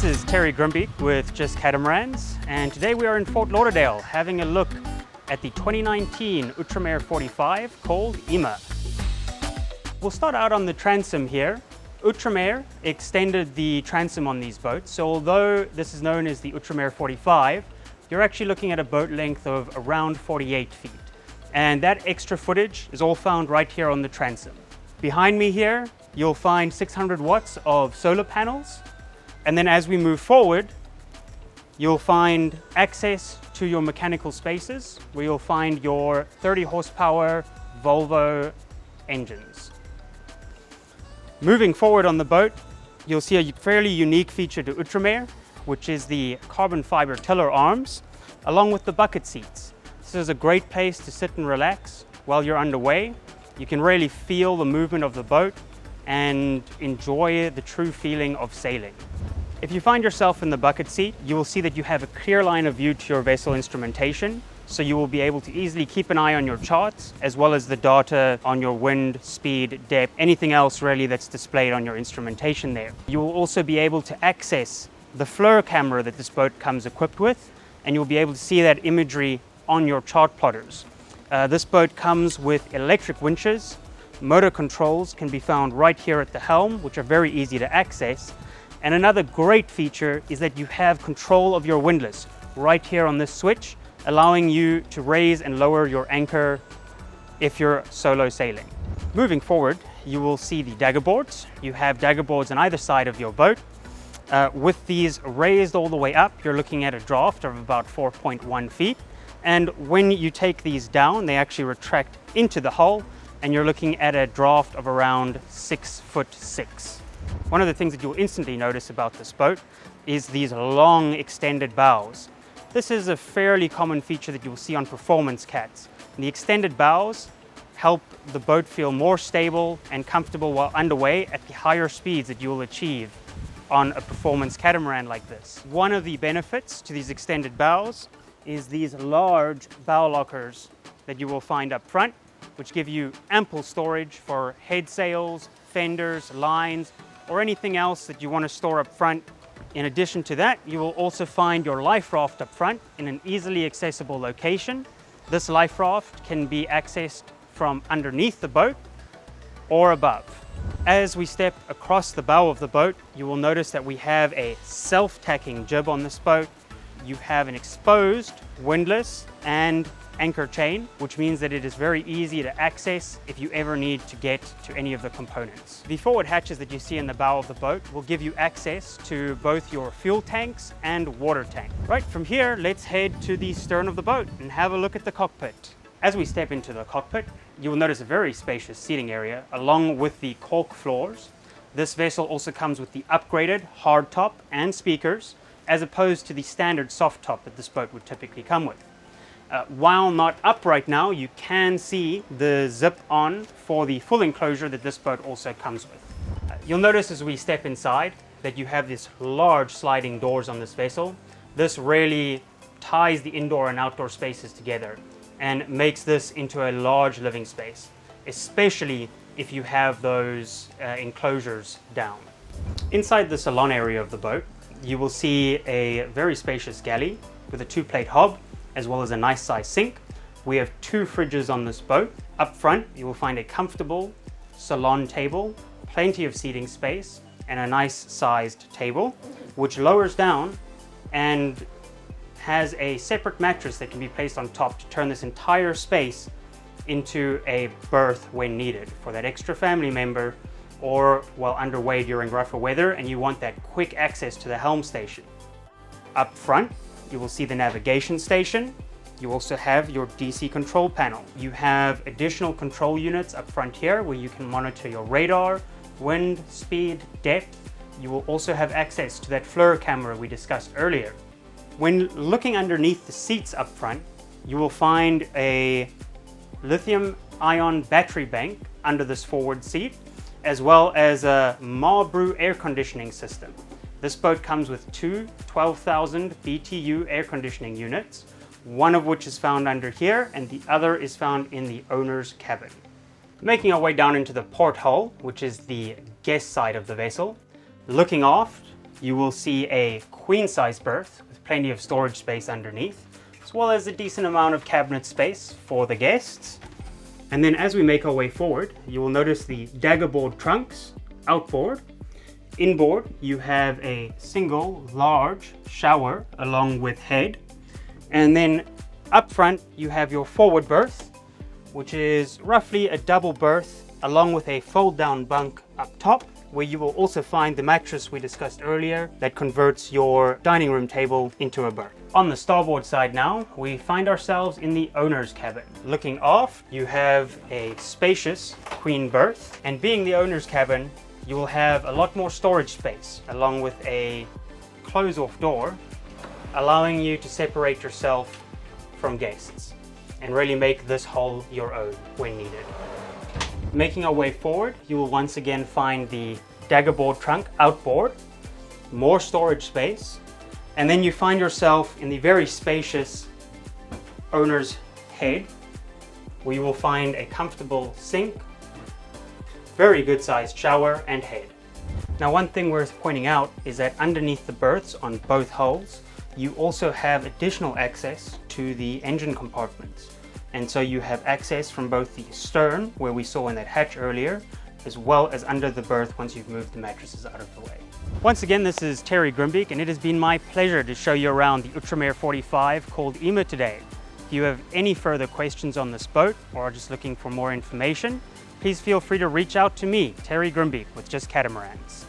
is Terry Grimbeek with Just Catamarans, and today we are in Fort Lauderdale having a look at the 2019 Outremer 45 called IMA. We'll start out on the transom here. Outremer extended the transom on these boats, so although this is known as the Outremer 45, you're actually looking at a boat length of around 48 feet. And that extra footage is all found right here on the transom. Behind me here, you'll find 600 watts of solar panels. And then as we move forward, you'll find access to your mechanical spaces, where you'll find your 30 horsepower Volvo engines. Moving forward on the boat, you'll see a fairly unique feature to Outremer, which is the carbon fiber tiller arms, along with the bucket seats. This is a great place to sit and relax while you're underway. You can really feel the movement of the boat and enjoy the true feeling of sailing. If you find yourself in the bucket seat, you will see that you have a clear line of view to your vessel instrumentation, so you will be able to easily keep an eye on your charts, as well as the data on your wind, speed, depth, anything else really that's displayed on your instrumentation there. You will also be able to access the Flir camera that this boat comes equipped with, and you'll be able to see that imagery on your chart plotters. This boat comes with electric winches. Motor controls can be found right here at the helm, which are very easy to access. And another great feature is that you have control of your windlass right here on this switch, allowing you to raise and lower your anchor if you're solo sailing. Moving forward, you will see the Daggerboards. You have Daggerboards on either side of your boat. With these raised all the way up, you're looking at a draft of about 4.1 feet. And when you take these down, they actually retract into the hull, and you're looking at a draft of around 6'6". One of the things that you'll instantly notice about this boat is these long extended bows. This is a fairly common feature that you'll see on performance cats. And the extended bows help the boat feel more stable and comfortable while underway at the higher speeds that you will achieve on a performance catamaran like this. One of the benefits to these extended bows is these large bow lockers that you will find up front, which give you ample storage for head sails, fenders, lines, or anything else that you want to store up front. In addition to that, you will also find your life raft up front in an easily accessible location. This life raft can be accessed from underneath the boat or above. As we step across the bow of the boat, you will notice that we have a self-tacking jib on this boat. You have an exposed windlass and anchor chain, which means that it is very easy to access if you ever need to get to any of the components. The forward hatches that you see in the bow of the boat will give you access to both your fuel tanks and water tank. Right, from here, let's head to the stern of the boat and have a look at the cockpit. As we step into the cockpit, you will notice a very spacious seating area along with the cork floors. This vessel also comes with the upgraded hardtop and speakers, as opposed to the standard soft top that this boat would typically come with. While not up right now, you can see the zip on for the full enclosure that this boat also comes with. You'll notice as we step inside that you have these large sliding doors on this vessel. This really ties the indoor and outdoor spaces together and makes this into a large living space, especially if you have those enclosures down. Inside the salon area of the boat, you will see a very spacious galley with a 2-plate hob, as well as a nice size sink. We have 2 fridges on this boat. Up front, you will find a comfortable salon table, plenty of seating space, and a nice sized table, which lowers down and has a separate mattress that can be placed on top to turn this entire space into a berth when needed for that extra family member, or while underway during rougher weather and you want that quick access to the helm station. Up front, you will see the navigation station. You also have your DC control panel. You have additional control units up front here where you can monitor your radar, wind, speed, depth. You will also have access to that Flir camera we discussed earlier. When looking underneath the seats up front, you will find a lithium-ion battery bank under this forward seat, as well as a Marlboro air conditioning system. This boat comes with 2 12,000 BTU air conditioning units, one of which is found under here and the other is found in the owner's cabin. Making our way down into the porthole, which is the guest side of the vessel. Looking aft, you will see a queen size berth with plenty of storage space underneath, as well as a decent amount of cabinet space for the guests. And then as we make our way forward, you will notice the Daggerboard trunks outboard. Inboard, you have a single large shower along with head. And then up front, you have your forward berth, which is roughly a double berth along with a fold down bunk up top, where you will also find the mattress we discussed earlier that converts your dining room table into a berth. On the starboard side now, we find ourselves in the owner's cabin. Looking aft, you have a spacious queen berth, and being the owner's cabin, you will have a lot more storage space along with a close-off door, allowing you to separate yourself from guests and really make this hull your own when needed. Making our way forward, you will once again find the Daggerboard trunk outboard, more storage space, and then you find yourself in the very spacious owner's head, where you will find a comfortable sink, very good sized shower and head. Now, one thing worth pointing out is that underneath the berths on both hulls, you also have additional access to the engine compartments. And so you have access from both the stern, where we saw in that hatch earlier, as well as under the berth once you've moved the mattresses out of the way. Once again, this is Terry Grimbeek, and it has been my pleasure to show you around the Outremer 45 called IMA today. If you have any further questions on this boat or are just looking for more information, please feel free to reach out to me, Terry Grimbeek, with Just Catamarans.